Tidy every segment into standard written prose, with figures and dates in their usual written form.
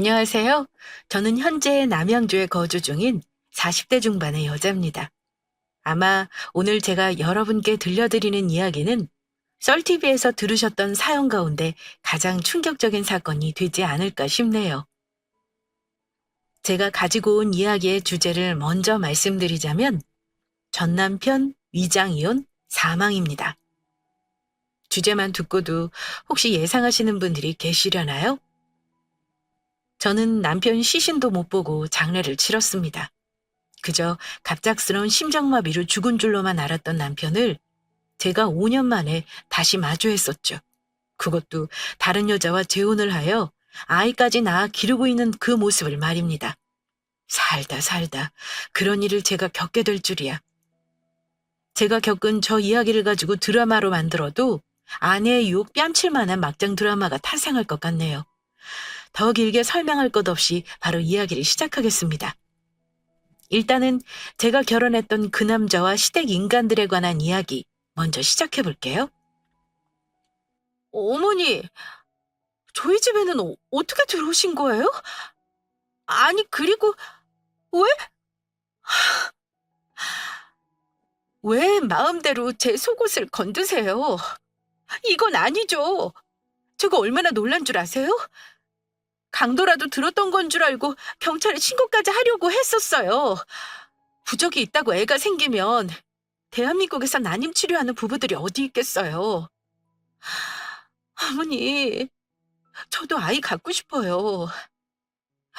안녕하세요. 저는 현재 남양주에 거주 중인 40대 중반의 여자입니다. 아마 오늘 제가 여러분께 들려드리는 이야기는 썰TV에서 들으셨던 사연 가운데 가장 충격적인 사건이 되지 않을까 싶네요. 제가 가지고 온 이야기의 주제를 먼저 말씀드리자면 전 남편 위장이혼 사망입니다. 주제만 듣고도 혹시 예상하시는 분들이 계시려나요? 저는 남편 시신도 못 보고 장례를 치렀습니다. 그저 갑작스러운 심장마비로 죽은 줄로만 알았던 남편을 제가 5년 만에 다시 마주했었죠. 그것도 다른 여자와 재혼을 하여 아이까지 낳아 기르고 있는 그 모습을 말입니다. 살다 살다 그런 일을 제가 겪게 될 줄이야. 제가 겪은 저 이야기를 가지고 드라마로 만들어도 아내의 유혹 뺨칠 만한 막장 드라마가 탄생할 것 같네요. 더 길게 설명할 것 없이 바로 이야기를 시작하겠습니다. 일단은 제가 결혼했던 그 남자와 시댁 인간들에 관한 이야기 먼저 시작해 볼게요. 어머니, 저희 집에는 어떻게 들어오신 거예요? 아니, 그리고 왜? 왜 마음대로 제 속옷을 건드세요? 이건 아니죠. 제가 얼마나 놀란 줄 아세요? 강도라도 들었던 건 줄 알고 경찰에 신고까지 하려고 했었어요. 부적이 있다고 애가 생기면 대한민국에서 난임 치료하는 부부들이 어디 있겠어요. 어머니, 저도 아이 갖고 싶어요.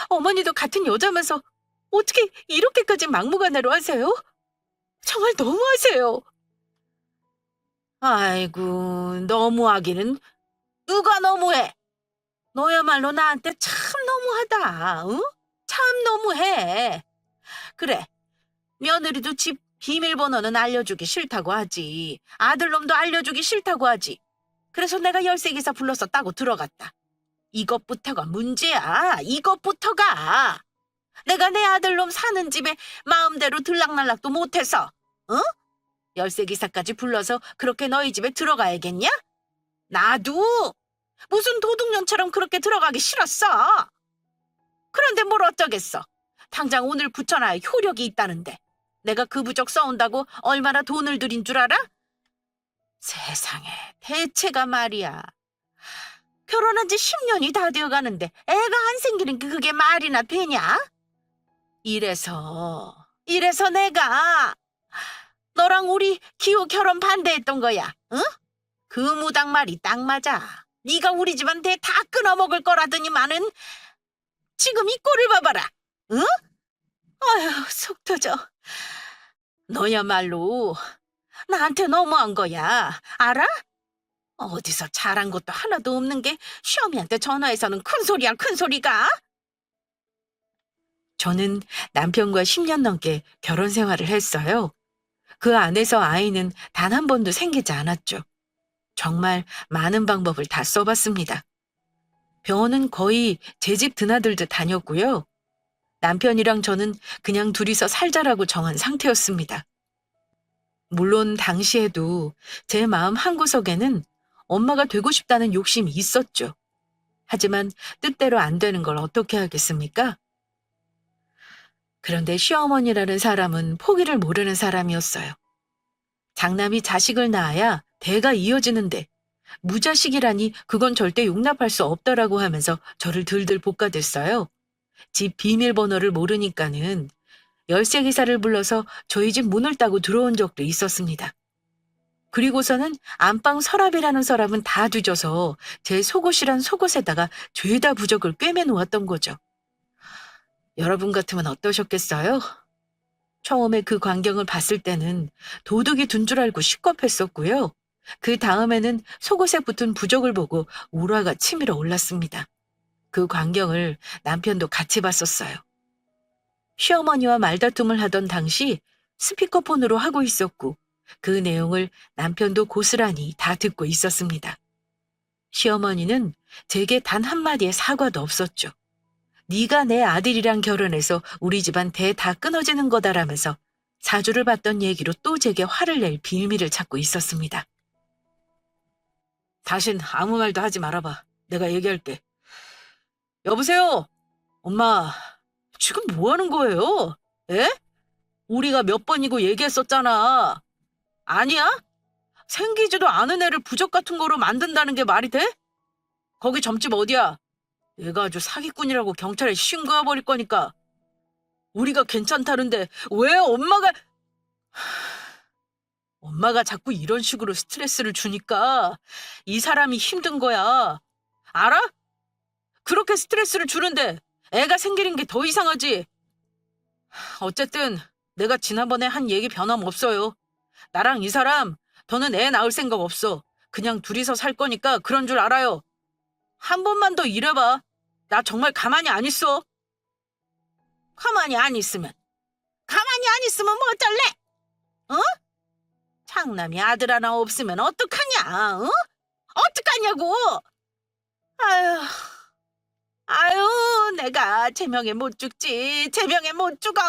어머니도 같은 여자면서 어떻게 이렇게까지 막무가내로 하세요? 정말 너무하세요. 아이고, 너무하기는 누가 너무해? 너야말로 나한테 참 너무하다. 응? 참 너무해. 그래, 며느리도 집 비밀번호는 알려주기 싫다고 하지. 아들놈도 알려주기 싫다고 하지. 그래서 내가 열쇠기사 불러서 따고 들어갔다. 이것부터가 문제야. 이것부터가. 내가 내 아들놈 사는 집에 마음대로 들락날락도 못해서, 어? 열쇠기사까지 불러서 그렇게 너희 집에 들어가야겠냐? 나도 무슨 도둑년처럼 그렇게 들어가기 싫었어. 그런데 뭘 어쩌겠어. 당장 오늘 붙여놔야 효력이 있다는데. 내가 그 부적 써온다고 얼마나 돈을 들인 줄 알아? 세상에, 대체가 말이야. 결혼한 지 10년이 다 되어가는데 애가 안 생기는 게 그게 말이나 되냐? 이래서 내가 너랑 우리 기호 결혼 반대했던 거야. 응? 그 무당 말이 딱 맞아. 네가 우리 집안 대 다 끊어먹을 거라더니만은 지금 이 꼴을 봐봐라. 응? 아휴, 속 터져. 너야말로 나한테 너무한 거야. 알아? 어디서 잘한 것도 하나도 없는 게 시어미한테 전화해서는 큰 소리야, 큰 소리가. 저는 남편과 10년 넘게 결혼 생활을 했어요. 그 안에서 아이는 단 한 번도 생기지 않았죠. 정말 많은 방법을 다 써봤습니다. 병원은 거의 제 집 드나들듯 다녔고요. 남편이랑 저는 그냥 둘이서 살자라고 정한 상태였습니다. 물론 당시에도 제 마음 한구석에는 엄마가 되고 싶다는 욕심이 있었죠. 하지만 뜻대로 안 되는 걸 어떻게 하겠습니까? 그런데 시어머니라는 사람은 포기를 모르는 사람이었어요. 장남이 자식을 낳아야 대가 이어지는데 무자식이라니 그건 절대 용납할 수 없다라고 하면서 저를 들들 볶아댔어요. 집 비밀번호를 모르니까는 열쇠기사를 불러서 저희 집 문을 따고 들어온 적도 있었습니다. 그리고서는 안방 서랍이라는 서랍은 다 뒤져서 제 속옷이란 속옷에다가 죄다 부적을 꿰매 놓았던 거죠. 여러분 같으면 어떠셨겠어요? 처음에 그 광경을 봤을 때는 도둑이 둔 줄 알고 식겁했었고요. 그 다음에는 속옷에 붙은 부적을 보고 울화가 치밀어 올랐습니다. 그 광경을 남편도 같이 봤었어요. 시어머니와 말다툼을 하던 당시 스피커폰으로 하고 있었고 그 내용을 남편도 고스란히 다 듣고 있었습니다. 시어머니는 제게 단 한마디의 사과도 없었죠. 네가 내 아들이랑 결혼해서 우리 집안 대 다 끊어지는 거다라면서 사주를 받던 얘기로 또 제게 화를 낼 빌미를 찾고 있었습니다. 다신 아무 말도 하지 말아봐. 내가 얘기할게. 여보세요? 엄마, 지금 뭐 하는 거예요? 에? 우리가 몇 번이고 얘기했었잖아. 아니야? 생기지도 않은 애를 부적 같은 거로 만든다는 게 말이 돼? 거기 점집 어디야? 얘가 아주 사기꾼이라고 경찰에 신고해버릴 거니까. 우리가 괜찮다는데 왜 엄마가 자꾸 이런 식으로 스트레스를 주니까 이 사람이 힘든 거야. 알아? 그렇게 스트레스를 주는데 애가 생기는 게 더 이상하지. 어쨌든 내가 지난번에 한 얘기 변함없어요. 나랑 이 사람 더는 애 낳을 생각 없어. 그냥 둘이서 살 거니까 그런 줄 알아요. 한 번만 더 이래봐. 나 정말 가만히 안 있어. 가만히 안 있으면 뭐 어쩔래? 어? 장남이 아들 하나 없으면 어떡하냐? 어? 어떡하냐고? 아유, 아유, 내가 제명에 못 죽지. 제명에 못 죽어.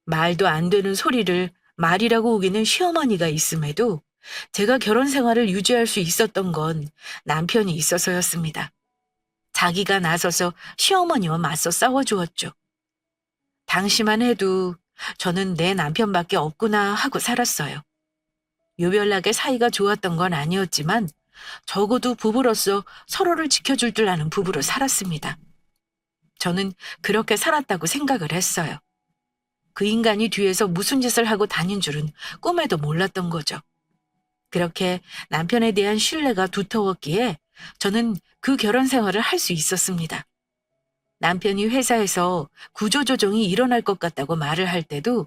말도 안 되는 소리를 말이라고 우기는 시어머니가 있음에도 제가 결혼 생활을 유지할 수 있었던 건 남편이 있어서였습니다. 자기가 나서서 시어머니와 맞서 싸워주었죠. 당시만 해도 저는 내 남편밖에 없구나 하고 살았어요. 유별나게 사이가 좋았던 건 아니었지만 적어도 부부로서 서로를 지켜줄 줄 아는 부부로 살았습니다. 저는 그렇게 살았다고 생각을 했어요. 그 인간이 뒤에서 무슨 짓을 하고 다닌 줄은 꿈에도 몰랐던 거죠. 그렇게 남편에 대한 신뢰가 두터웠기에 저는 그 결혼 생활을 할 수 있었습니다. 남편이 회사에서 구조조정이 일어날 것 같다고 말을 할 때도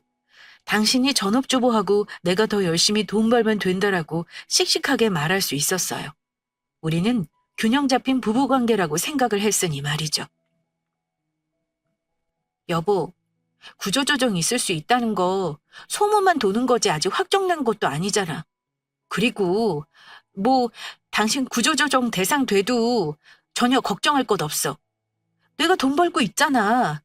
당신이 전업주부하고 내가 더 열심히 돈 벌면 된다라고 씩씩하게 말할 수 있었어요. 우리는 균형 잡힌 부부관계라고 생각을 했으니 말이죠. 여보, 구조조정이 있을 수 있다는 거 소문만 도는 거지 아직 확정난 것도 아니잖아. 그리고 뭐 당신 구조조정 대상 돼도 전혀 걱정할 것 없어. 내가 돈 벌고 있잖아.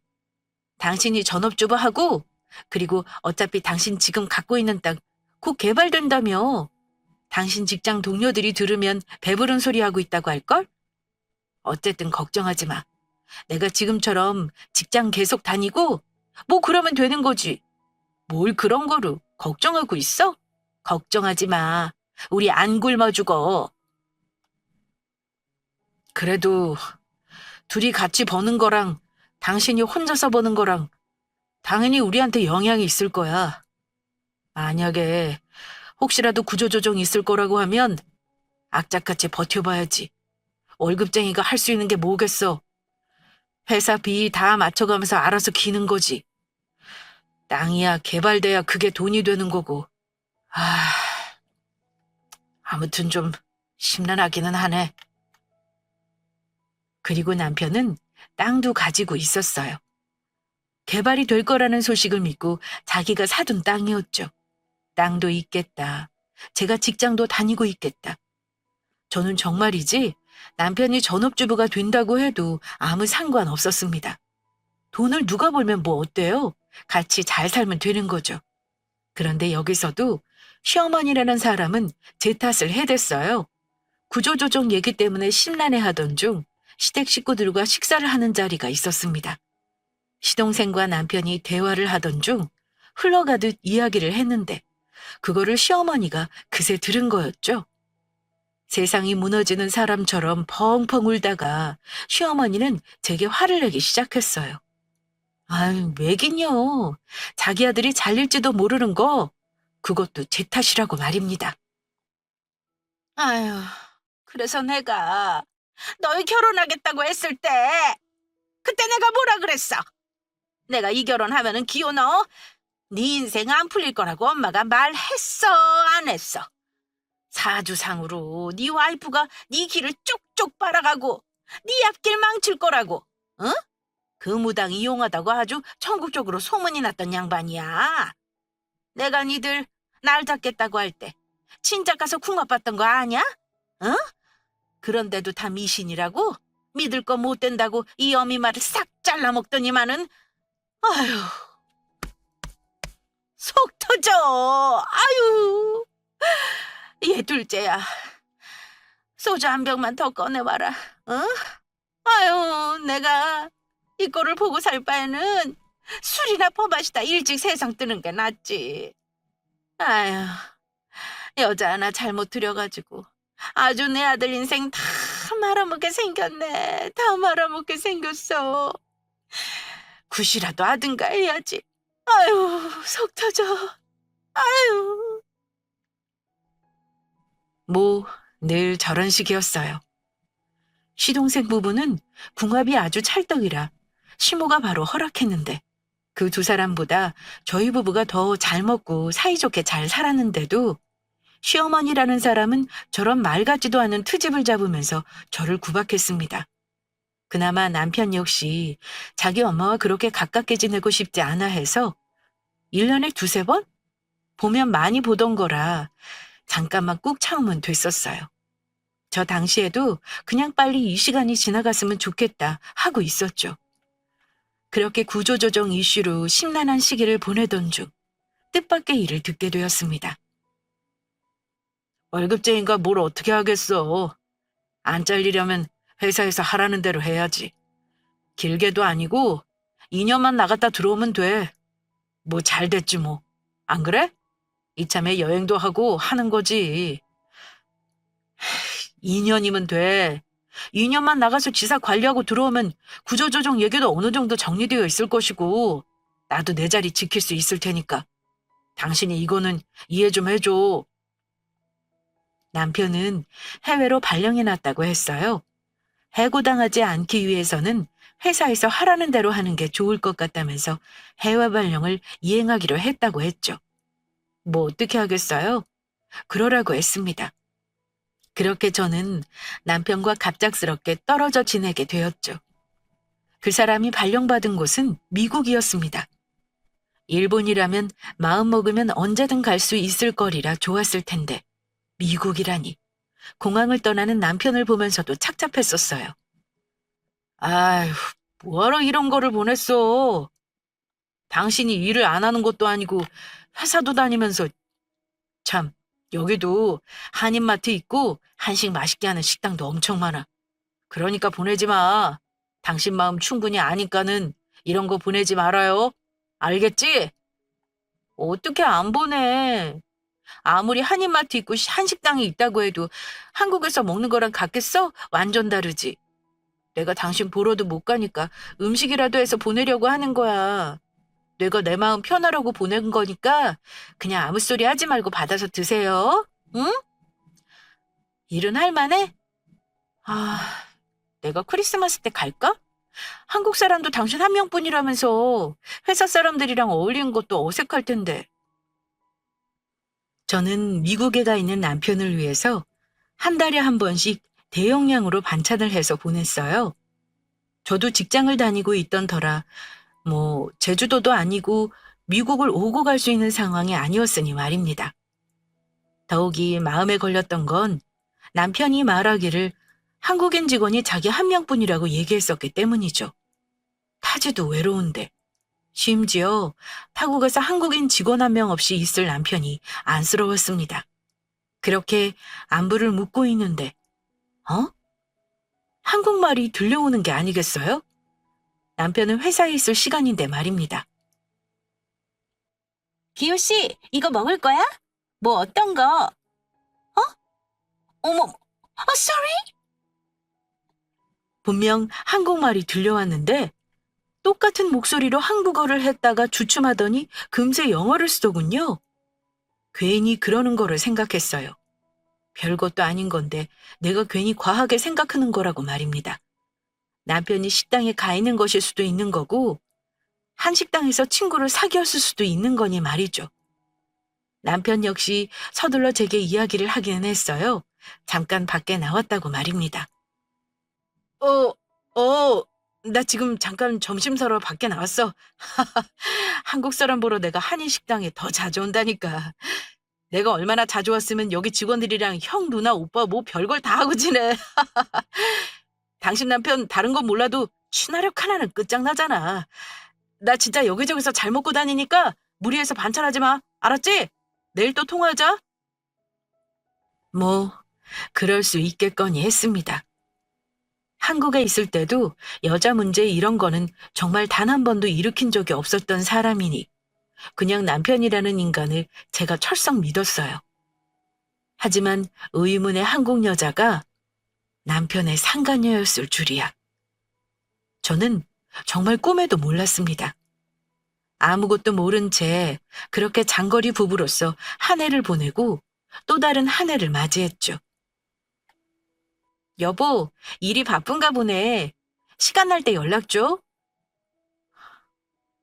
당신이 전업주부하고 그리고 어차피 당신 지금 갖고 있는 땅 곧 개발된다며. 당신 직장 동료들이 들으면 배부른 소리 하고 있다고 할걸? 어쨌든 걱정하지 마. 내가 지금처럼 직장 계속 다니고 뭐 그러면 되는 거지. 뭘 그런 거로 걱정하고 있어? 걱정하지 마. 우리 안 굶어 죽어. 그래도 둘이 같이 버는 거랑 당신이 혼자서 버는 거랑 당연히 우리한테 영향이 있을 거야. 만약에 혹시라도 구조조정이 있을 거라고 하면 악착같이 버텨봐야지. 월급쟁이가 할 수 있는 게 뭐겠어. 회사 비 다 맞춰가면서 알아서 기는 거지. 땅이야 개발돼야 그게 돈이 되는 거고. 아무튼 좀 심란하기는 하네. 그리고 남편은 땅도 가지고 있었어요. 개발이 될 거라는 소식을 믿고 자기가 사둔 땅이었죠. 땅도 있겠다. 제가 직장도 다니고 있겠다. 저는 정말이지 남편이 전업주부가 된다고 해도 아무 상관없었습니다. 돈을 누가 벌면 뭐 어때요? 같이 잘 살면 되는 거죠. 그런데 여기서도 시어머니라는 사람은 제 탓을 해댔어요. 구조조정 얘기 때문에 심란해하던 중 시댁 식구들과 식사를 하는 자리가 있었습니다. 시동생과 남편이 대화를 하던 중 흘러가듯 이야기를 했는데 그거를 시어머니가 그새 들은 거였죠. 세상이 무너지는 사람처럼 펑펑 울다가 시어머니는 제게 화를 내기 시작했어요. 아유, 왜긴요. 자기 아들이 잘릴지도 모르는 거 그것도 제 탓이라고 말입니다. 아유, 그래서 내가 너희 결혼하겠다고 했을 때 그때 내가 뭐라 그랬어? 내가 이 결혼하면은 기호 넣어? 네 인생 안 풀릴 거라고 엄마가 말했어, 안 했어? 사주상으로 네 와이프가 네 길을 쪽쪽 빨아가고 네 앞길 망칠 거라고, 응? 그 무당 이용하다고 아주 전국적으로 소문이 났던 양반이야. 내가 니들 날 잡겠다고 할 때 친작 가서 궁합봤던 거 아냐? 응? 그런데도 다 미신이라고? 믿을 거 못 된다고 이 어미 말을 싹 잘라먹더니만은 아유, 속 터져. 아유, 얘 둘째야. 소주 한 병만 더 꺼내와라. 응? 아유, 내가 이거를 보고 살 바에는 술이나 퍼마시다 일찍 세상 뜨는 게 낫지. 아유, 여자 하나 잘못 들여가지고 아주 내 아들 인생 다 말아먹게 생겼네. 다 말아먹게 생겼어. 굿이라도 하든가 해야지. 아유, 속 터져. 아유. 뭐, 늘 저런 식이었어요. 시동생 부부는 궁합이 아주 찰떡이라 시모가 바로 허락했는데 그 두 사람보다 저희 부부가 더 잘 먹고 사이좋게 잘 살았는데도 시어머니라는 사람은 저런 말 같지도 않은 트집을 잡으면서 저를 구박했습니다. 그나마 남편 역시 자기 엄마와 그렇게 가깝게 지내고 싶지 않아 해서 1년에 두세 번? 보면 많이 보던 거라 잠깐만 꾹 참으면 됐었어요. 저 당시에도 그냥 빨리 이 시간이 지나갔으면 좋겠다 하고 있었죠. 그렇게 구조조정 이슈로 심란한 시기를 보내던 중 뜻밖의 일을 듣게 되었습니다. 월급쟁이가 뭘 어떻게 하겠어. 안 잘리려면 회사에서 하라는 대로 해야지. 길게도 아니고 2년만 나갔다 들어오면 돼. 뭐 잘 됐지 뭐. 안 그래? 이참에 여행도 하고 하는 거지. 2년이면 돼. 2년만 나가서 지사 관리하고 들어오면 구조조정 얘기도 어느 정도 정리되어 있을 것이고 나도 내 자리 지킬 수 있을 테니까 당신이 이거는 이해 좀 해줘. 남편은 해외로 발령해놨다고 했어요. 해고당하지 않기 위해서는 회사에서 하라는 대로 하는 게 좋을 것 같다면서 해외 발령을 이행하기로 했다고 했죠. 뭐 어떻게 하겠어요? 그러라고 했습니다. 그렇게 저는 남편과 갑작스럽게 떨어져 지내게 되었죠. 그 사람이 발령받은 곳은 미국이었습니다. 일본이라면 마음먹으면 언제든 갈 수 있을 거리라 좋았을 텐데 미국이라니. 공항을 떠나는 남편을 보면서도 착잡했었어요. 아휴, 뭐하러 이런 거를 보냈어. 당신이 일을 안 하는 것도 아니고 회사도 다니면서 참 여기도 한인마트 있고 한식 맛있게 하는 식당도 엄청 많아. 그러니까 보내지 마. 당신 마음 충분히 아니까는 이런 거 보내지 말아요. 알겠지? 어떻게 안 보내? 아무리 한인마트 있고 한식당이 있다고 해도 한국에서 먹는 거랑 같겠어? 완전 다르지. 내가 당신 보러도 못 가니까 음식이라도 해서 보내려고 하는 거야. 내가 내 마음 편하라고 보낸 거니까 그냥 아무 소리 하지 말고 받아서 드세요. 응? 일은 할 만해? 아, 내가 크리스마스 때 갈까? 한국 사람도 당신 한 명뿐이라면서 회사 사람들이랑 어울리는 것도 어색할 텐데. 저는 미국에 가 있는 남편을 위해서 한 달에 한 번씩 대용량으로 반찬을 해서 보냈어요. 저도 직장을 다니고 있던 터라 뭐 제주도도 아니고 미국을 오고 갈 수 있는 상황이 아니었으니 말입니다. 더욱이 마음에 걸렸던 건 남편이 말하기를 한국인 직원이 자기 한 명뿐이라고 얘기했었기 때문이죠. 타지도 외로운데 심지어 타국에서 한국인 직원 한 명 없이 있을 남편이 안쓰러웠습니다. 그렇게 안부를 묻고 있는데 어? 한국말이 들려오는 게 아니겠어요? 남편은 회사에 있을 시간인데 말입니다. 기호 씨, 이거 먹을 거야? 뭐 어떤 거? 어머, sorry? 분명 한국말이 들려왔는데 똑같은 목소리로 한국어를 했다가 주춤하더니 금세 영어를 쓰더군요. 괜히 그러는 거를 생각했어요. 별것도 아닌 건데 내가 괜히 과하게 생각하는 거라고 말입니다. 남편이 식당에 가 있는 것일 수도 있는 거고 한식당에서 친구를 사귀었을 수도 있는 거니 말이죠. 남편 역시 서둘러 제게 이야기를 하기는 했어요. 잠깐 밖에 나왔다고 말입니다. 어, 나 지금 잠깐 점심 사러 밖에 나왔어. 한국 사람 보러 내가 한인식당에 더 자주 온다니까. 내가 얼마나 자주 왔으면 여기 직원들이랑 형, 누나, 오빠 뭐 별걸 다 하고 지내. 당신 남편 다른 건 몰라도 친화력 하나는 끝장나잖아. 나 진짜 여기저기서 잘 먹고 다니니까 무리해서 반찬하지 마. 알았지? 내일 또 통화하자. 뭐 그럴 수 있겠거니 했습니다. 한국에 있을 때도 여자 문제 이런 거는 정말 단 한 번도 일으킨 적이 없었던 사람이니 그냥 남편이라는 인간을 제가 철썩 믿었어요. 하지만 의문의 한국 여자가 남편의 상간녀였을 줄이야. 저는 정말 꿈에도 몰랐습니다. 아무것도 모른 채 그렇게 장거리 부부로서 한 해를 보내고 또 다른 한 해를 맞이했죠. 여보, 일이 바쁜가 보네. 시간 날 때 연락 줘.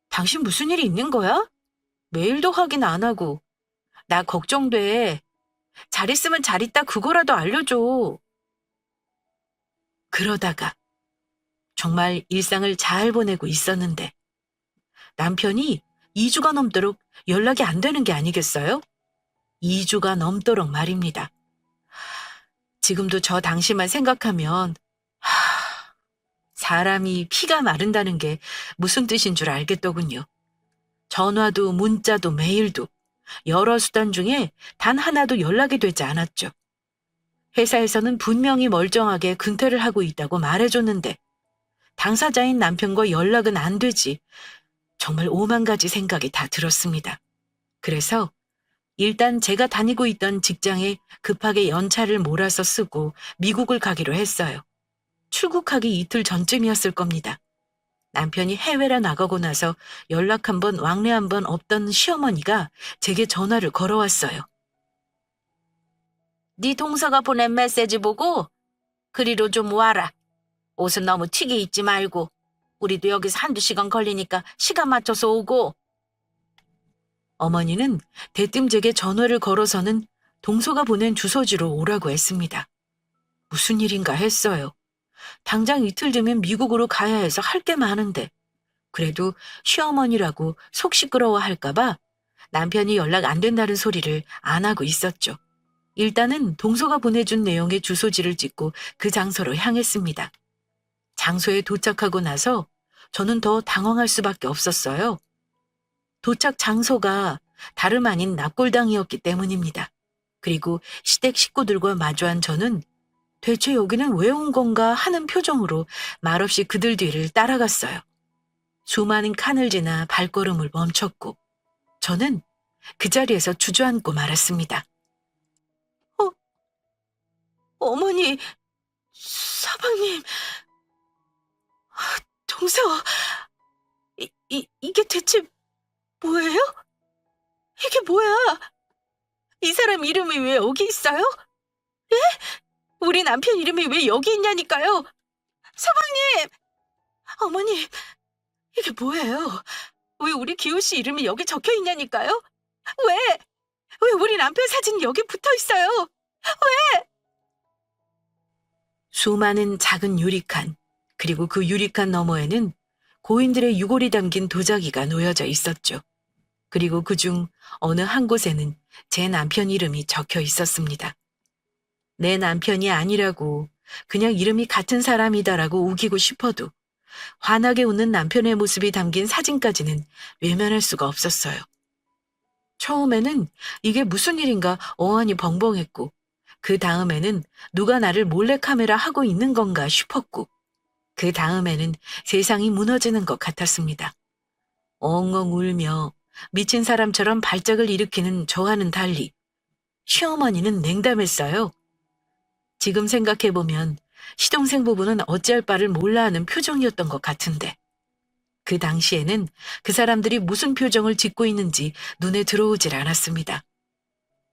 당신 무슨 일이 있는 거야? 메일도 확인 안 하고. 나 걱정돼. 잘 있으면 잘 있다 그거라도 알려줘. 그러다가 정말 일상을 잘 보내고 있었는데 남편이 2주가 넘도록 연락이 안 되는 게 아니겠어요? 2주가 넘도록 말입니다. 지금도 저 당시만 생각하면 사람이 피가 마른다는 게 무슨 뜻인 줄 알겠더군요. 전화도 문자도 메일도 여러 수단 중에 단 하나도 연락이 되지 않았죠. 회사에서는 분명히 멀쩡하게 근태를 하고 있다고 말해줬는데 당사자인 남편과 연락은 안 되지. 정말 오만 가지 생각이 다 들었습니다. 그래서 일단 제가 다니고 있던 직장에 급하게 연차를 몰아서 쓰고 미국을 가기로 했어요. 출국하기 이틀 전쯤이었을 겁니다. 남편이 해외라 나가고 나서 연락 한 번 왕래 한 번 없던 시어머니가 제게 전화를 걸어왔어요. 네 동서가 보낸 메시지 보고 그리로 좀 와라. 옷은 너무 튀게 입지 말고 우리도 여기서 한두 시간 걸리니까 시간 맞춰서 오고. 어머니는 대뜸 제게 전화를 걸어서는 동서가 보낸 주소지로 오라고 했습니다. 무슨 일인가 했어요. 당장 이틀 뒤면 미국으로 가야 해서 할 게 많은데 그래도 시어머니라고 속 시끄러워 할까봐 남편이 연락 안 된다는 소리를 안 하고 있었죠. 일단은 동서가 보내준 내용의 주소지를 찍고 그 장소로 향했습니다. 장소에 도착하고 나서 저는 더 당황할 수밖에 없었어요. 도착 장소가 다름 아닌 납골당이었기 때문입니다. 그리고 시댁 식구들과 마주한 저는 대체 여기는 왜 온 건가 하는 표정으로 말없이 그들 뒤를 따라갔어요. 수많은 칸을 지나 발걸음을 멈췄고 저는 그 자리에서 주저앉고 말았습니다. 어머니, 서방님, 동서, 이게 대체 뭐예요? 이게 뭐야? 이 사람 이름이 왜 여기 있어요? 예? 우리 남편 이름이 왜 여기 있냐니까요? 서방님! 어머니, 이게 뭐예요? 왜 우리 기호 씨 이름이 여기 적혀 있냐니까요? 왜? 왜 우리 남편 사진이 여기 붙어 있어요? 왜? 수많은 작은 유리칸, 그리고 그 유리칸 너머에는 고인들의 유골이 담긴 도자기가 놓여져 있었죠. 그리고 그중 어느 한 곳에는 제 남편 이름이 적혀 있었습니다. 내 남편이 아니라고 그냥 이름이 같은 사람이다라고 우기고 싶어도 환하게 웃는 남편의 모습이 담긴 사진까지는 외면할 수가 없었어요. 처음에는 이게 무슨 일인가 어안이 벙벙했고 그 다음에는 누가 나를 몰래카메라 하고 있는 건가 싶었고 그 다음에는 세상이 무너지는 것 같았습니다. 엉엉 울며 미친 사람처럼 발작을 일으키는 저와는 달리 시어머니는 냉담했어요. 지금 생각해보면 시동생 부부는 어찌할 바를 몰라 하는 표정이었던 것 같은데 그 당시에는 그 사람들이 무슨 표정을 짓고 있는지 눈에 들어오질 않았습니다.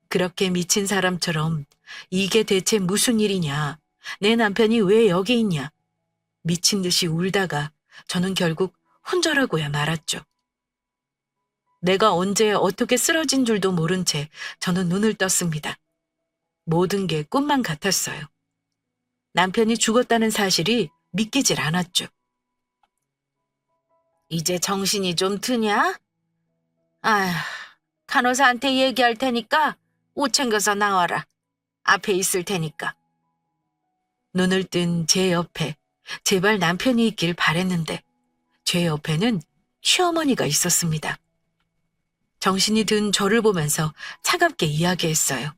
그렇게 미친 사람처럼 이게 대체 무슨 일이냐, 내 남편이 왜 여기 있냐, 미친 듯이 울다가 저는 결국 혼절하고야 말았죠. 내가 언제 어떻게 쓰러진 줄도 모른 채 저는 눈을 떴습니다. 모든 게 꿈만 같았어요. 남편이 죽었다는 사실이 믿기질 않았죠. 이제 정신이 좀 드냐? 아휴, 간호사한테 얘기할 테니까 옷 챙겨서 나와라. 앞에 있을 테니까. 눈을 뜬 제 옆에 제발 남편이 있길 바랬는데 제 옆에는 시어머니가 있었습니다. 정신이 든 저를 보면서 차갑게 이야기했어요.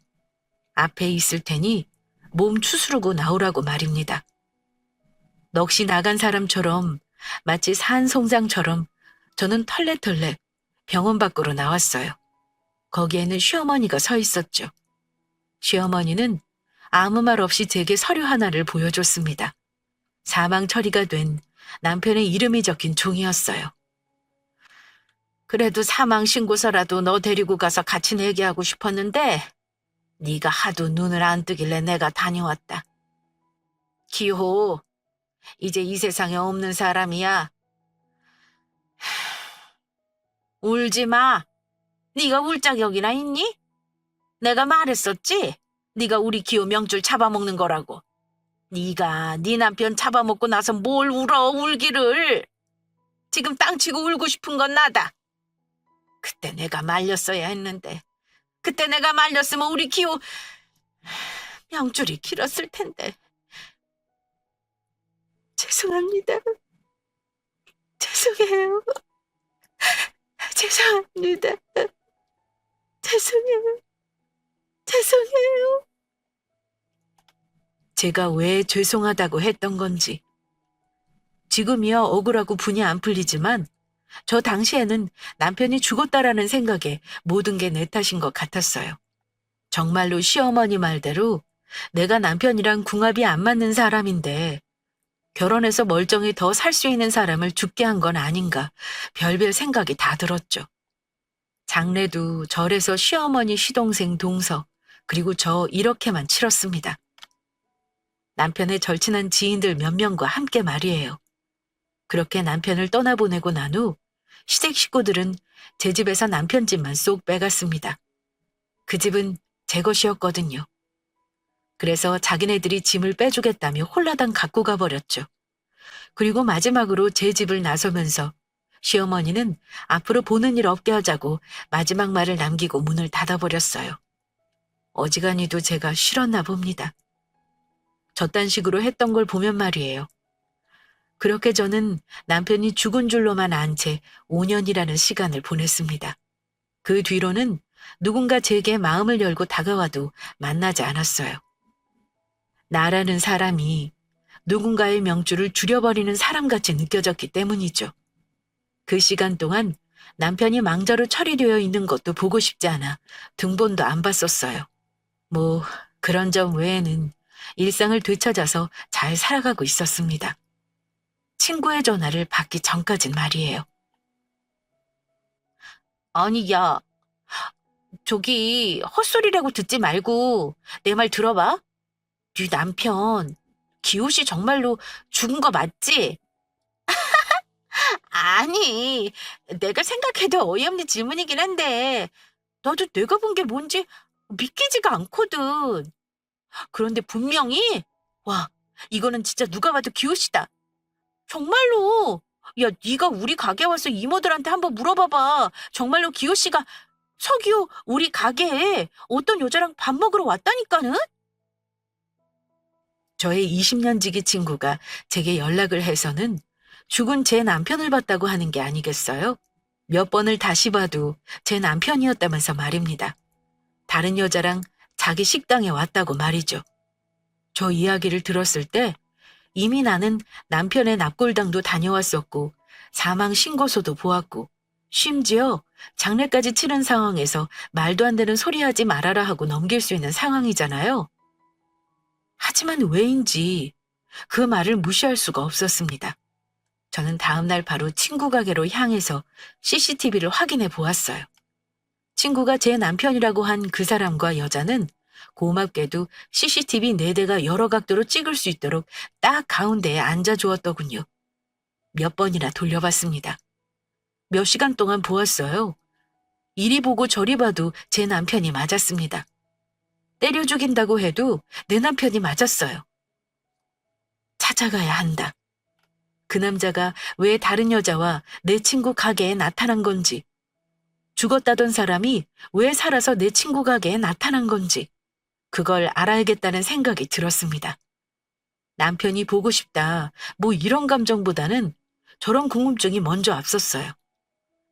앞에 있을 테니 몸 추스르고 나오라고 말입니다. 넋이 나간 사람처럼 마치 산송장처럼 저는 털레털레 병원 밖으로 나왔어요. 거기에는 시어머니가 서 있었죠. 시어머니는 아무 말 없이 제게 서류 하나를 보여줬습니다. 사망 처리가 된 남편의 이름이 적힌 종이었어요. 그래도 사망 신고서라도 너 데리고 가서 같이 내기하고 싶었는데 네가 하도 눈을 안 뜨길래 내가 다녀왔다. 기호, 이제 이 세상에 없는 사람이야. 울지 마. 네가 울 자격이나 있니? 내가 말했었지? 네가 우리 기호 명줄 잡아먹는 거라고. 네가 네 남편 잡아먹고 나서 뭘 울어 울기를. 지금 땅치고 울고 싶은 건 나다. 그때 내가 말렸어야 했는데. 그때 내가 말렸으면 우리 기호 명줄이 길었을 텐데. 죄송합니다. 죄송해요. 죄송합니다. 죄송해요. 죄송해요. 제가 왜 죄송하다고 했던 건지. 지금이야 억울하고 분이 안 풀리지만 저 당시에는 남편이 죽었다라는 생각에 모든 게 내 탓인 것 같았어요. 정말로 시어머니 말대로 내가 남편이랑 궁합이 안 맞는 사람인데 결혼해서 멀쩡히 더 살 수 있는 사람을 죽게 한 건 아닌가 별별 생각이 다 들었죠. 장례도 절에서 시어머니 시동생 동서 그리고 저 이렇게만 치렀습니다. 남편의 절친한 지인들 몇 명과 함께 말이에요. 그렇게 남편을 떠나보내고 난 후 시댁 식구들은 제 집에서 남편 집만 쏙 빼갔습니다. 그 집은 제 것이었거든요. 그래서 자기네들이 짐을 빼주겠다며 홀라당 갖고 가버렸죠. 그리고 마지막으로 제 집을 나서면서 시어머니는 앞으로 보는 일 없게 하자고 마지막 말을 남기고 문을 닫아버렸어요. 어지간히도 제가 싫었나 봅니다. 저딴 식으로 했던 걸 보면 말이에요. 그렇게 저는 남편이 죽은 줄로만 안 채 5년이라는 시간을 보냈습니다. 그 뒤로는 누군가 제게 마음을 열고 다가와도 만나지 않았어요. 나라는 사람이 누군가의 명줄을 줄여버리는 사람같이 느껴졌기 때문이죠. 그 시간 동안 남편이 망자로 처리되어 있는 것도 보고 싶지 않아 등본도 안 봤었어요. 뭐 그런 점 외에는 일상을 되찾아서 잘 살아가고 있었습니다. 친구의 전화를 받기 전까진 말이에요. 아니, 야, 저기 헛소리라고 듣지 말고 내 말 들어봐. 네 남편 기호 씨 정말로 죽은 거 맞지? 아니, 내가 생각해도 어이없는 질문이긴 한데 나도 내가 본 게 뭔지 믿기지가 않거든. 그런데 분명히 와, 이거는 진짜 누가 봐도 기호 씨다. 정말로. 야, 네가 우리 가게 와서 이모들한테 한번 물어봐봐. 정말로 기호 씨가 서기호 우리 가게에 어떤 여자랑 밥 먹으러 왔다니까는? 저의 20년 지기 친구가 제게 연락을 해서는 죽은 제 남편을 봤다고 하는 게 아니겠어요? 몇 번을 다시 봐도 제 남편이었다면서 말입니다. 다른 여자랑 자기 식당에 왔다고 말이죠. 저 이야기를 들었을 때 이미 나는 남편의 납골당도 다녀왔었고 사망 신고서도 보았고 심지어 장례까지 치른 상황에서 말도 안 되는 소리 하지 말아라 하고 넘길 수 있는 상황이잖아요. 하지만 왜인지 그 말을 무시할 수가 없었습니다. 저는 다음날 바로 친구 가게로 향해서 CCTV를 확인해 보았어요. 친구가 제 남편이라고 한 그 사람과 여자는 고맙게도 CCTV 4대가 여러 각도로 찍을 수 있도록 딱 가운데에 앉아주었더군요. 몇 번이나 돌려봤습니다. 몇 시간 동안 보았어요. 이리 보고 저리 봐도 제 남편이 맞았습니다. 때려 죽인다고 해도 내 남편이 맞았어요. 찾아가야 한다. 그 남자가 왜 다른 여자와 내 친구 가게에 나타난 건지, 죽었다던 사람이 왜 살아서 내 친구 가게에 나타난 건지, 그걸 알아야겠다는 생각이 들었습니다. 남편이 보고 싶다, 뭐 이런 감정보다는 저런 궁금증이 먼저 앞섰어요.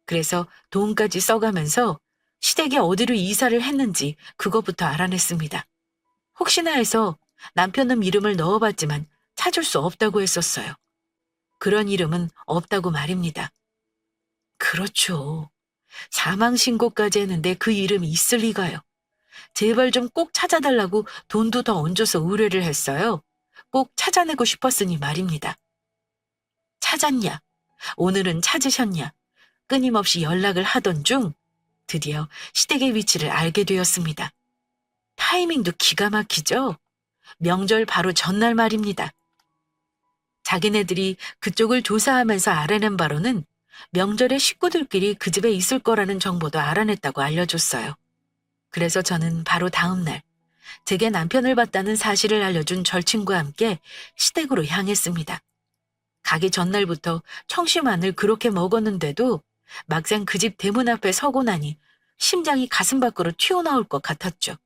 그래서 돈까지 써가면서 시댁에 어디로 이사를 했는지 그것부터 알아냈습니다. 혹시나 해서 남편 놈 이름을 넣어봤지만 찾을 수 없다고 했었어요. 그런 이름은 없다고 말입니다. 그렇죠. 사망 신고까지 했는데 그 이름이 있을 리가요. 제발 좀 꼭 찾아달라고 돈도 더 얹어서 의뢰를 했어요. 꼭 찾아내고 싶었으니 말입니다. 찾았냐? 오늘은 찾으셨냐? 끊임없이 연락을 하던 중 드디어 시댁의 위치를 알게 되었습니다. 타이밍도 기가 막히죠? 명절 바로 전날 말입니다. 자기네들이 그쪽을 조사하면서 알아낸 바로는 명절에 식구들끼리 그 집에 있을 거라는 정보도 알아냈다고 알려줬어요. 그래서 저는 바로 다음 날 제게 남편을 봤다는 사실을 알려준 절친과 함께 시댁으로 향했습니다. 가기 전날부터 청심환을 그렇게 먹었는데도 막상 그 집 대문 앞에 서고 나니 심장이 가슴 밖으로 튀어나올 것 같았죠.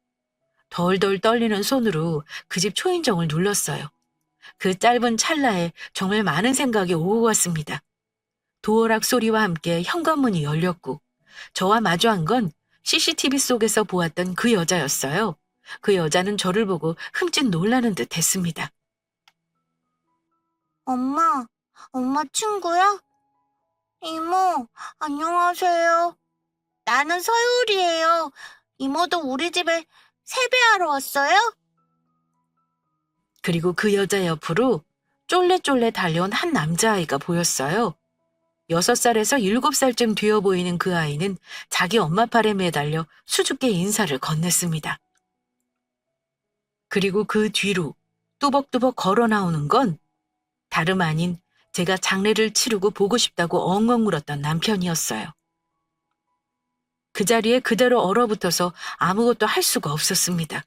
덜덜 떨리는 손으로 그 집 초인종을 눌렀어요. 그 짧은 찰나에 정말 많은 생각이 오고 갔습니다. 도어락 소리와 함께 현관문이 열렸고 저와 마주한 건 CCTV 속에서 보았던 그 여자였어요. 그 여자는 저를 보고 흠칫 놀라는 듯 했습니다. 엄마 친구야? 이모, 안녕하세요. 나는 서율이에요. 이모도 우리 집에 세배하러 왔어요? 그리고 그 여자 옆으로 쫄래쫄래 달려온 한 남자아이가 보였어요. 6살에서 7살쯤 되어 보이는 그 아이는 자기 엄마 팔에 매달려 수줍게 인사를 건넸습니다. 그리고 그 뒤로 뚜벅뚜벅 걸어 나오는 건 다름 아닌 제가 장례를 치르고 보고 싶다고 엉엉 울었던 남편이었어요. 그 자리에 그대로 얼어붙어서 아무것도 할 수가 없었습니다.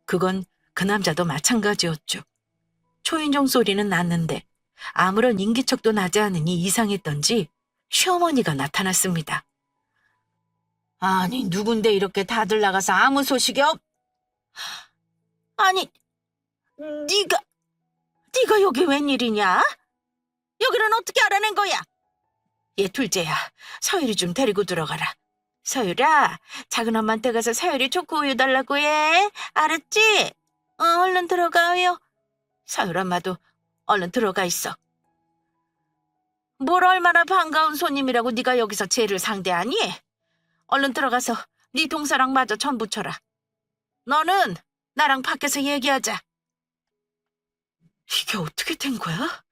그건 그 남자도 마찬가지였죠. 초인종 소리는 났는데 아무런 인기척도 나지 않으니 이상했던지 시어머니가 나타났습니다. 아니, 누군데 이렇게 다들 나가서 아무 소식이 없... 아니, 네가 여기 웬일이냐? 여기는 어떻게 알아낸 거야? 얘 둘째야, 서율이 좀 데리고 들어가라. 서율아, 작은 엄마한테 가서 서율이 초코 우유 달라고 해. 알았지? 얼른 들어가요. 서율 엄마도 얼른 들어가 있어. 뭘 얼마나 반가운 손님이라고 네가 여기서 쟤를 상대하니? 얼른 들어가서 네 동서랑 마저 전 붙여라. 너는 나랑 밖에서 얘기하자. 이게 어떻게 된 거야?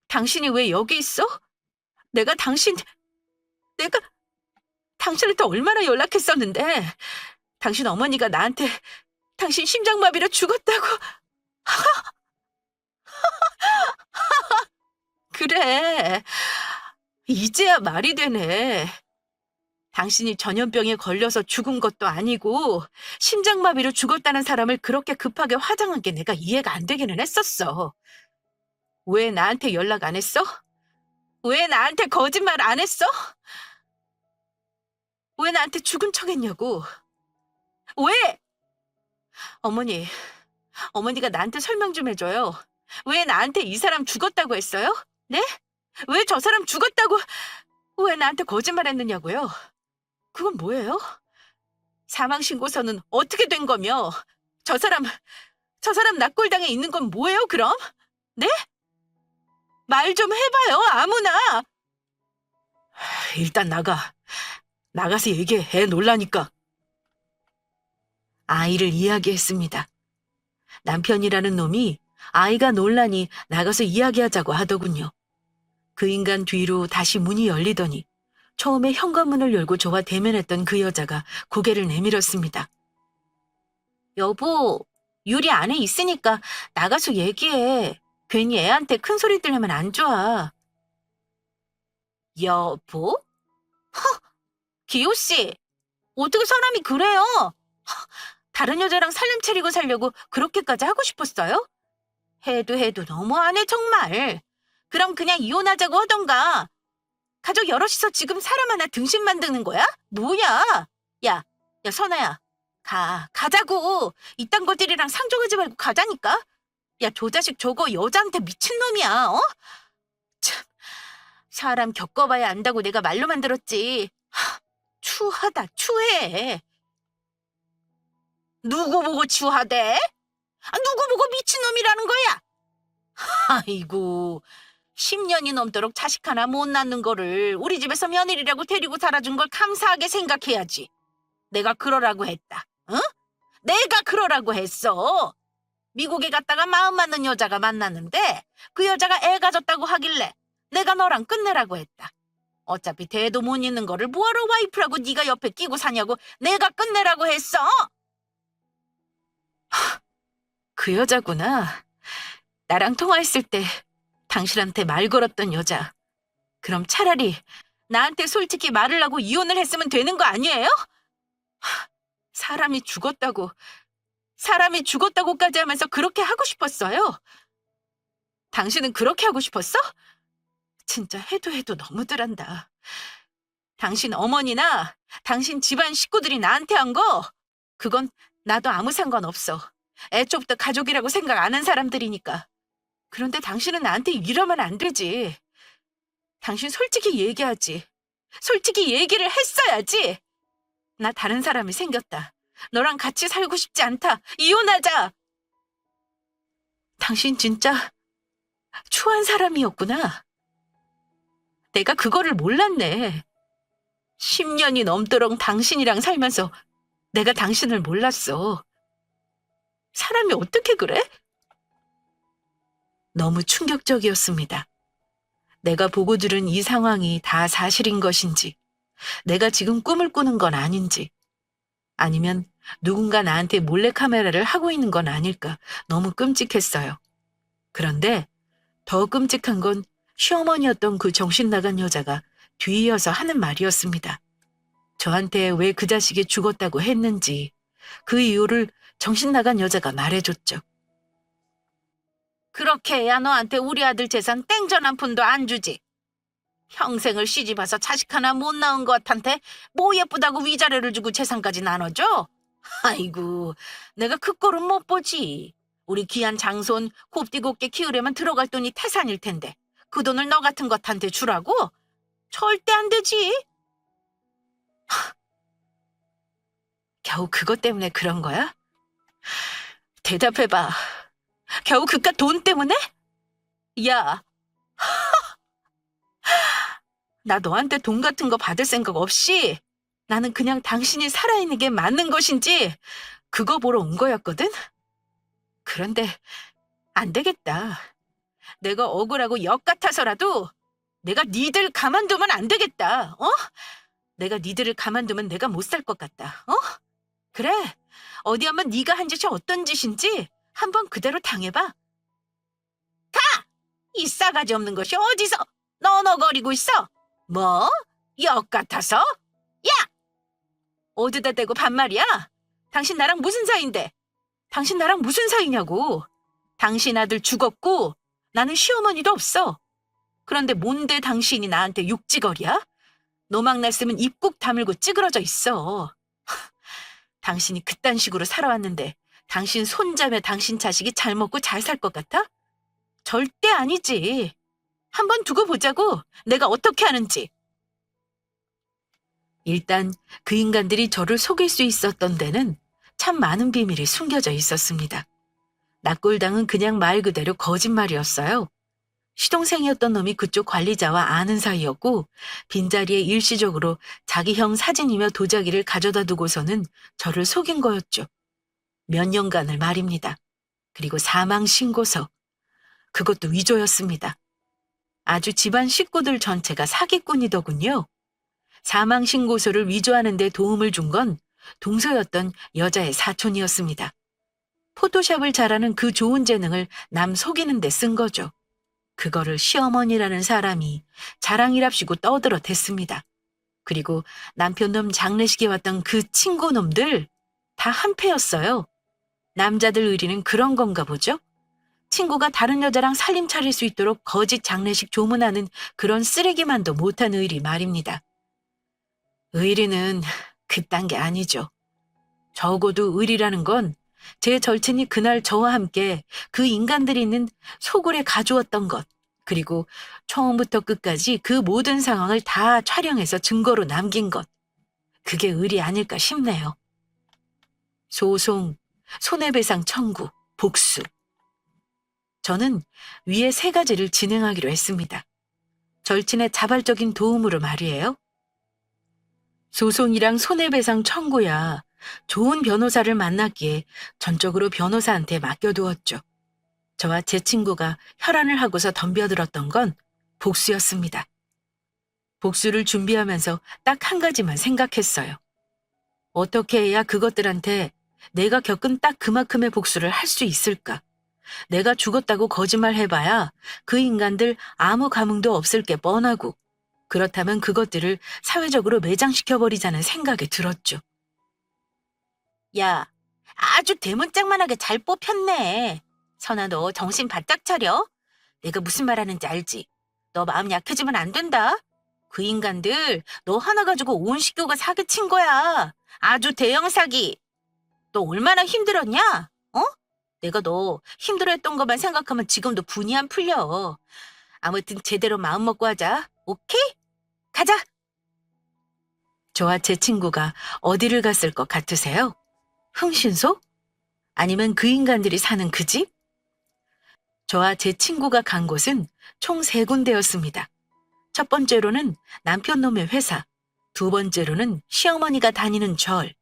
당신이 왜 여기 있어? 내가 당신한테 얼마나 연락했었는데 당신 어머니가 나한테 당신 심장마비로 죽었다고. 그래, 이제야 말이 되네. 당신이 전염병에 걸려서 죽은 것도 아니고 심장마비로 죽었다는 사람을 그렇게 급하게 화장한 게 내가 이해가 안 되기는 했었어. 왜 나한테 연락 안 했어? 왜 나한테 거짓말 안 했어? 왜 나한테 죽은 척 했냐고. 왜? 어머니가 나한테 설명 좀 해줘요. 왜 나한테 이 사람 죽었다고 했어요? 네? 왜 저 사람 죽었다고, 왜 나한테 거짓말 했느냐고요? 그건 뭐예요? 사망신고서는 어떻게 된 거며? 저 사람 낙골당에 있는 건 뭐예요, 그럼? 네? 말 좀 해봐요, 아무나! 일단 나가서 얘기해, 애 놀라니까. 아이를 이야기했습니다. 남편이라는 놈이 아이가 놀라니 나가서 이야기하자고 하더군요. 그 인간 뒤로 다시 문이 열리더니 처음에 현관문을 열고 저와 대면했던 그 여자가 고개를 내밀었습니다. 여보, 유리 안에 있으니까 나가서 얘기해. 괜히 애한테 큰 소리 들으면 안 좋아. 여보? 기호씨, 어떻게 사람이 그래요? 다른 여자랑 살림 차리고 살려고 그렇게까지 하고 싶었어요? 해도 너무하네 정말. 그럼 그냥 이혼하자고 하던가. 가족 여럿이서 지금 사람 하나 등신 만드는 거야? 뭐야? 야 선아야. 가자고. 이딴 것들이랑 상종하지 말고 가자니까. 야, 저 자식 저거 여자한테 미친놈이야, 어? 참, 사람 겪어봐야 안다고 내가 말로만 들었지. 추하다, 추해. 누구 보고 추하대? 누구 보고 미친놈이라는 거야? 아이고, 10년이 넘도록 자식 하나 못 낳는 거를 우리 집에서 며느리라고 데리고 살아준 걸 감사하게 생각해야지. 내가 그러라고 했다. 응? 내가 그러라고 했어. 미국에 갔다가 마음 맞는 여자가 만났는데 그 여자가 애 가졌다고 하길래 내가 너랑 끝내라고 했다. 어차피 대도 못 잇는 거를 뭐하러 와이프라고 네가 옆에 끼고 사냐고 내가 끝내라고 했어. 그 여자구나. 나랑 통화했을 때 당신한테 말 걸었던 여자. 그럼 차라리 나한테 솔직히 말을 하고 이혼을 했으면 되는 거 아니에요? 사람이 죽었다고까지 하면서 그렇게 하고 싶었어요. 당신은 그렇게 하고 싶었어? 진짜 해도 너무들 한다. 당신 어머니나 당신 집안 식구들이 나한테 한 거, 그건 나도 아무 상관없어. 애초부터 가족이라고 생각 안 한 사람들이니까. 그런데 당신은 나한테 이러면 안 되지. 당신 솔직히 얘기하지. 솔직히 얘기를 했어야지. 나 다른 사람이 생겼다. 너랑 같이 살고 싶지 않다. 이혼하자. 당신 진짜 추한 사람이었구나. 내가 그거를 몰랐네. 10년이 넘도록 당신이랑 살면서 내가 당신을 몰랐어. 사람이 어떻게 그래? 너무 충격적이었습니다. 내가 보고 들은 이 상황이 다 사실인 것인지, 내가 지금 꿈을 꾸는 건 아닌지, 아니면 누군가 나한테 몰래카메라를 하고 있는 건 아닐까 너무 끔찍했어요. 그런데 더 끔찍한 건 시어머니였던 그 정신 나간 여자가 뒤이어서 하는 말이었습니다. 저한테 왜 그 자식이 죽었다고 했는지 그 이유를 정신 나간 여자가 말해줬죠. 그렇게 해야 너한테 우리 아들 재산 땡전 한 푼도 안 주지. 평생을 시집와서 자식 하나 못 낳은 것한테 뭐 예쁘다고 위자료를 주고 재산까지 나눠줘? 아이고, 내가 그 꼴은 못 보지. 우리 귀한 장손 곱디곱게 키우려면 들어갈 돈이 태산일 텐데 그 돈을 너 같은 것한테 주라고? 절대 안 되지. 겨우 그것 때문에 그런 거야? 대답해봐. 겨우 그깟 돈 때문에? 야, 나 너한테 돈 같은 거 받을 생각 없이 나는 그냥 당신이 살아있는 게 맞는 것인지 그거 보러 온 거였거든? 그런데 안 되겠다. 내가 억울하고 역 같아서라도 내가 니들 가만두면 안 되겠다. 어? 내가 니들을 가만두면 내가 못 살 것 같다. 어? 그래. 어디 한번 네가 한 짓이 어떤 짓인지 한번 그대로 당해봐. 이 싸가지 없는 것이 어디서 너너거리고 있어? 뭐? 역 같아서? 야! 어디다 대고 반말이야? 당신 나랑 무슨 사이인데? 당신 나랑 무슨 사이냐고. 당신 아들 죽었고 나는 시어머니도 없어. 그런데 뭔데 당신이 나한테 육지거리야? 노막 났으면 입 꾹 다물고 찌그러져 있어. 당신이 그딴 식으로 살아왔는데 당신 손자매 당신 자식이 잘 먹고 잘 살 것 같아? 절대 아니지. 한번 두고 보자고. 내가 어떻게 하는지. 일단 그 인간들이 저를 속일 수 있었던 데는 참 많은 비밀이 숨겨져 있었습니다. 납골당은 그냥 말 그대로 거짓말이었어요. 시동생이었던 놈이 그쪽 관리자와 아는 사이였고 빈자리에 일시적으로 자기 형 사진이며 도자기를 가져다 두고서는 저를 속인 거였죠. 몇 년간을 말입니다. 그리고 사망 신고서. 그것도 위조였습니다. 아주 집안 식구들 전체가 사기꾼이더군요. 사망 신고서를 위조하는 데 도움을 준 건 동서였던 여자의 사촌이었습니다. 포토샵을 잘하는 그 좋은 재능을 남 속이는 데 쓴 거죠. 그거를 시어머니라는 사람이 자랑이랍시고 떠들어 댔습니다. 그리고 남편놈 장례식에 왔던 그 친구놈들 다 한패였어요. 남자들 의리는 그런 건가 보죠? 친구가 다른 여자랑 살림 차릴 수 있도록 거짓 장례식 조문하는 그런 쓰레기만도 못한 의리 말입니다. 의리는 그딴 게 아니죠. 적어도 의리라는 건 제 절친이 그날 저와 함께 그 인간들이 있는 소굴에 가주었던 것, 그리고 처음부터 끝까지 그 모든 상황을 다 촬영해서 증거로 남긴 것. 그게 의리 아닐까 싶네요. 소송, 손해배상 청구, 복수. 저는 위에 3가지를 진행하기로 했습니다. 절친의 자발적인 도움으로 말이에요. 소송이랑 손해배상 청구야. 좋은 변호사를 만났기에 전적으로 변호사한테 맡겨두었죠. 저와 제 친구가 혈안을 하고서 덤벼들었던 건 복수였습니다. 복수를 준비하면서 딱 한 가지만 생각했어요. 어떻게 해야 그것들한테 내가 겪은 딱 그만큼의 복수를 할 수 있을까? 내가 죽었다고 거짓말 해봐야 그 인간들 아무 감흥도 없을 게 뻔하고, 그렇다면 그것들을 사회적으로 매장시켜버리자는 생각이 들었죠. 야, 아주 대문짝만하게 잘 뽑혔네. 선아, 너 정신 바짝 차려. 내가 무슨 말하는지 알지? 너 마음 약해지면 안 된다. 그 인간들 너 하나 가지고 온 식구가 사기친 거야. 아주 대형 사기. 너 얼마나 힘들었냐? 어? 내가 너 힘들어했던 것만 생각하면 지금도 분이 안 풀려. 아무튼 제대로 마음 먹고 하자. 오케이? 가자. 저와 제 친구가 어디를 갔을 것 같으세요? 흥신소? 아니면 그 인간들이 사는 그 집? 저와 제 친구가 간 곳은 총 3군데였습니다. 첫 번째로는 남편 놈의 회사, 2번째로는 시어머니가 다니는 절,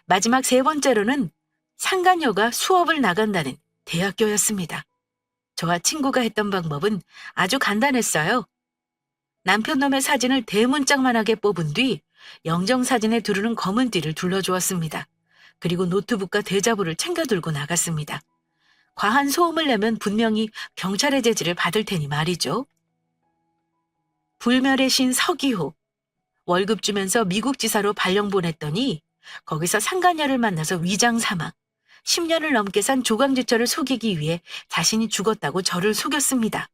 마지막 3번째로는 상간녀가 수업을 나간다는 대학교였습니다. 저와 친구가 했던 방법은 아주 간단했어요. 남편 놈의 사진을 대문짝만하게 뽑은 뒤 영정사진에 두르는 검은 띠를 둘러주었습니다. 그리고 노트북과 대자보를 챙겨 들고 나갔습니다. 과한 소음을 내면 분명히 경찰의 제지를 받을 테니 말이죠. 불멸의 신 서기호. 월급 주면서 미국 지사로 발령 보냈더니 거기서 상간녀를 만나서 위장 사망. 10년을 넘게 산 조강지처를 속이기 위해 자신이 죽었다고 저를 속였습니다.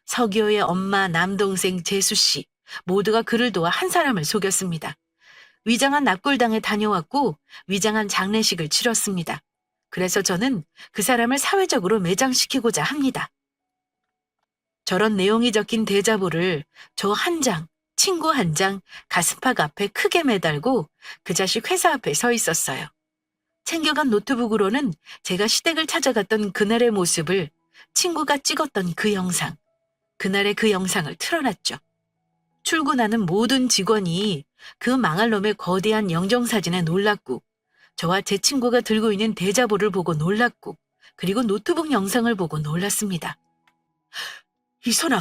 서기호의 엄마, 남동생, 재수씨 모두가 그를 도와 한 사람을 속였습니다. 위장한 납골당에 다녀왔고 위장한 장례식을 치렀습니다. 그래서 저는 그 사람을 사회적으로 매장시키고자 합니다. 저런 내용이 적힌 대자보를 저 한 장, 친구 한 장, 가슴팍 앞에 크게 매달고 그 자식 회사 앞에 서 있었어요. 챙겨간 노트북으로는 제가 시댁을 찾아갔던 그날의 모습을, 친구가 찍었던 그 영상, 그날의 그 영상을 틀어놨죠. 출근하는 모든 직원이 그 망할 놈의 거대한 영정사진에 놀랐고, 저와 제 친구가 들고 있는 대자보를 보고 놀랐고, 그리고 노트북 영상을 보고 놀랐습니다. 이선아,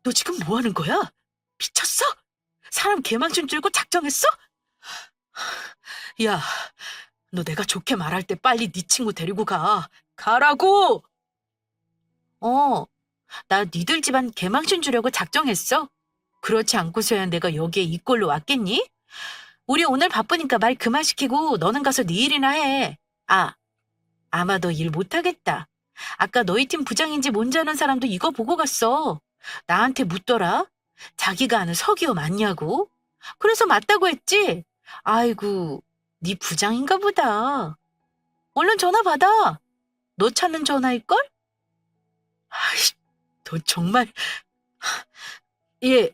너 지금 뭐 하는 거야? 미쳤어? 사람 개망신 줄고 작정했어? 야, 너 내가 좋게 말할 때 빨리 네 친구 데리고 가. 가라고! 나 니들 집안 개망신 주려고 작정했어. 그렇지 않고서야 내가 여기에 이 꼴로 왔겠니? 우리 오늘 바쁘니까 말 그만 시키고 너는 가서 네 일이나 해. 아마 너 일 못하겠다. 아까 너희 팀 부장인지 뭔지 아는 사람도 이거 보고 갔어. 나한테 묻더라. 자기가 아는 서기호 맞냐고. 그래서 맞다고 했지. 아이고, 네 부장인가 보다. 얼른 전화 받아. 너 찾는 전화일걸? 아이, 너 정말. 예,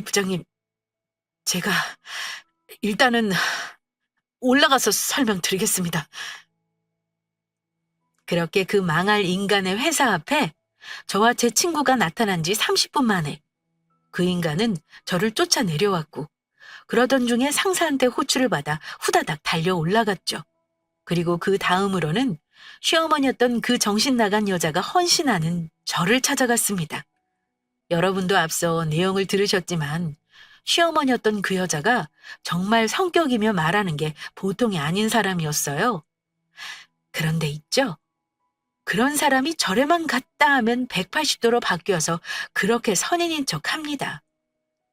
부장님. 제가 일단은 올라가서 설명드리겠습니다. 그렇게 그 망할 인간의 회사 앞에 저와 제 친구가 나타난 지 30분 만에 그 인간은 저를 쫓아 내려왔고, 그러던 중에 상사한테 호출을 받아 후다닥 달려 올라갔죠. 그리고 그 다음으로는 시어머니였던 그 정신 나간 여자가 헌신하는 저를 찾아갔습니다. 여러분도 앞서 내용을 들으셨지만 시어머니였던 그 여자가 정말 성격이며 말하는 게 보통이 아닌 사람이었어요. 그런데 있죠? 그런 사람이 절에만 갔다 하면 180도로 바뀌어서 그렇게 선인인 척합니다.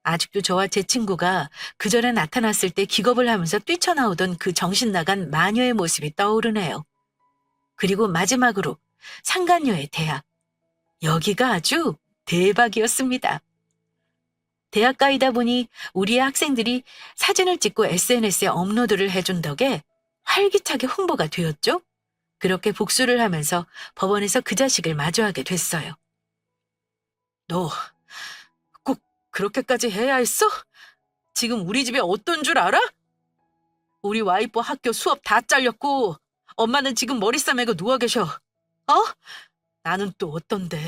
아직도 저와 제 친구가 그 전에 나타났을 때 기겁을 하면서 뛰쳐나오던 그 정신 나간 마녀의 모습이 떠오르네요. 그리고 마지막으로 상간녀의 대학. 여기가 아주 대박이었습니다. 대학가이다 보니 우리의 학생들이 사진을 찍고 SNS에 업로드를 해준 덕에 활기차게 홍보가 되었죠. 그렇게 복수를 하면서 법원에서 그 자식을 마주하게 됐어요. 너 꼭 그렇게까지 해야 했어? 지금 우리 집에 어떤 줄 알아? 우리 와이프 학교 수업 다 잘렸고 엄마는 지금 머리 싸매고 누워 계셔. 나는 또 어떤데?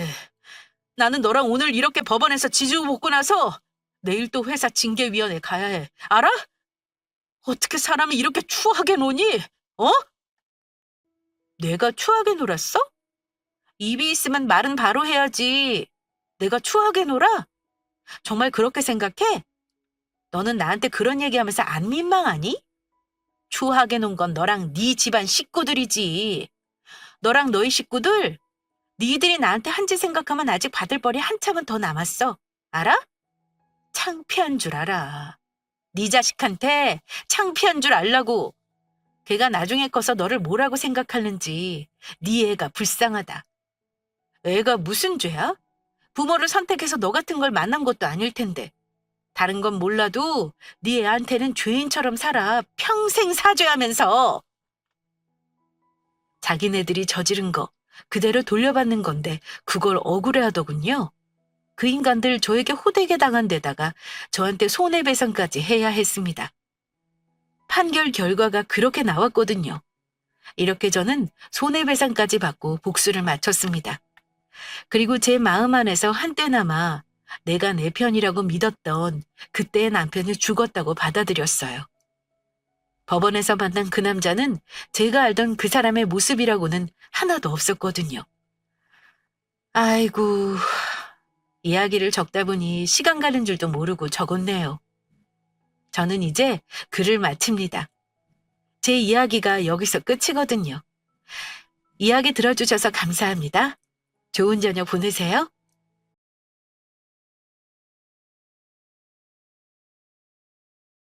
나는 너랑 오늘 이렇게 법원에서 지지고 볶고 나서 내일 또 회사 징계위원회 가야 해. 알아? 어떻게 사람이 이렇게 추하게 노니? 어? 내가 추하게 놀았어? 입이 있으면 말은 바로 해야지. 내가 추하게 놀아? 정말 그렇게 생각해? 너는 나한테 그런 얘기하면서 안 민망하니? 추하게 논 건 너랑 네 집안 식구들이지. 너랑 너희 식구들, 니들이 나한테 한 짓 생각하면 아직 받을 벌이 한참은 더 남았어. 알아? 창피한 줄 알아. 네 자식한테 창피한 줄 알라고. 걔가 나중에 커서 너를 뭐라고 생각하는지 네 애가 불쌍하다. 애가 무슨 죄야? 부모를 선택해서 너 같은 걸 만난 것도 아닐 텐데. 다른 건 몰라도 네 애한테는 죄인처럼 살아. 평생 사죄하면서. 자기네들이 저지른 거 그대로 돌려받는 건데 그걸 억울해하더군요. 그 인간들 저에게 호되게 당한 데다가 저한테 손해배상까지 해야 했습니다. 판결 결과가 그렇게 나왔거든요. 이렇게 저는 손해배상까지 받고 복수를 마쳤습니다. 그리고 제 마음 안에서 한때나마 내가 내 편이라고 믿었던 그때의 남편이 죽었다고 받아들였어요. 법원에서 만난 그 남자는 제가 알던 그 사람의 모습이라고는 하나도 없었거든요. 아이고, 이야기를 적다 보니 시간 가는 줄도 모르고 적었네요. 저는 이제 글을 마칩니다. 제 이야기가 여기서 끝이거든요. 이야기 들어주셔서 감사합니다. 좋은 저녁 보내세요.